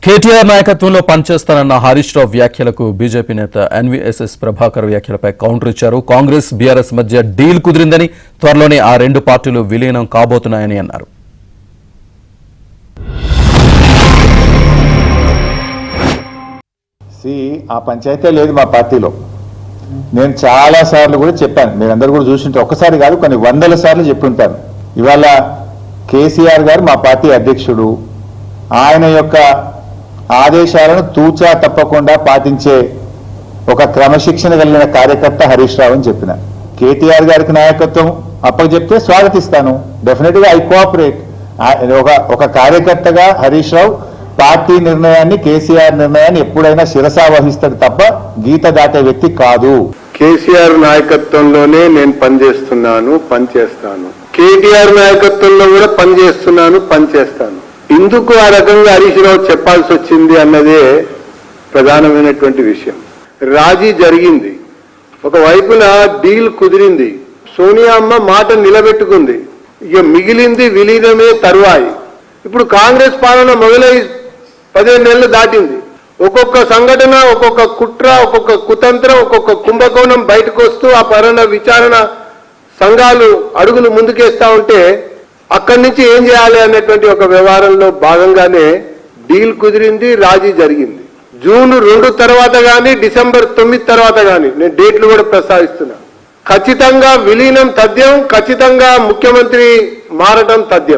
కేటీఆర్ నాయకత్వంలో పనిచేస్తానన్న హరీష్ రావు వ్యాఖ్యలకు బీజేపీ నేత ఎన్వీఎస్ఎస్ ప్రభాకర్ వ్యాఖ్యలపై కౌంటర్ ఇచ్చారు. కాంగ్రెస్ బీఆర్ఎస్ మధ్య డీల్ కుదిరిందని, త్వరలోనే ఆ రెండు పార్టీలు విలీనం కాబోతున్నాయని అన్నారు. ఆ పంచాయతీ లేదు మా పార్టీలో. నేను చాలా సార్లు కూడా చెప్పాను, మీరందరూ కూడా చూసింటే ఒక్కసారి కాదు కొన్ని వందల సార్లు చెప్పుంటాను. ఇవాళ కేసీఆర్ గారు మా పార్టీ అధ్యక్షుడు, ఆయన యొక్క ఆదేశాలను తూచా తప్పకుండా పాటించే ఒక క్రమశిక్షణ కలిగిన కార్యకర్త హరీష్ రావు అని చెప్పిన. కేటీఆర్ గారికి నాయకత్వం అప్పచెప్తే స్వాగతిస్తాను, డెఫినెట్గా ఐ కోఆపరేట్. ఒక కార్యకర్తగా హరీష్ రావు పార్టీ నిర్ణయాన్ని, కేసీఆర్ నిర్ణయాన్ని ఎప్పుడైనా శిరసా వహిస్తాడు తప్ప గీత దాటే వ్యక్తి కాదు. కేసీఆర్ నాయకత్వంలోనే నేను పనిచేస్తాను. కేటీఆర్ నాయకత్వంలో కూడా పనిచేస్తాను. ఎందుకు ఆ రకంగా హరీష్ రావు చెప్పాల్సి వచ్చింది అన్నదే ప్రధానమైనటువంటి విషయం. రాజీ జరిగింది, ఒకవైపున డీల్ కుదిరింది, సోనియా అమ్మ మాట నిలబెట్టుకుంది, ఇక మిగిలింది విలీనమే తరువాయి. ఇప్పుడు కాంగ్రెస్ పాలన మొదలై 15 నెలలు దాటింది. ఒక్కొక్క సంఘటన, ఒక్కొక్క కుట్ర, ఒక్కొక్క కుతంత్రం, ఒక్కొక్క కుంభకోణం బయటకు వస్తూ ఆ విచారణ సంఘాలు అడుగులు ముందుకేస్తా ఉంటే అక్కడి నుంచి ఏం చేయాలి అనేటువంటి ఒక వ్యవహారంలో భాగంగానే డీల్ కుదిరింది, రాజీ జరిగింది. జూన్ 2 తర్వాత కానీ డిసెంబర్ 9 తర్వాత కానీ, నేను డేట్లు కూడా ప్రస్తావిస్తున్నా, ఖచ్చితంగా విలీనం తథ్యం, ఖచ్చితంగా ముఖ్యమంత్రి మారటం తథ్యం.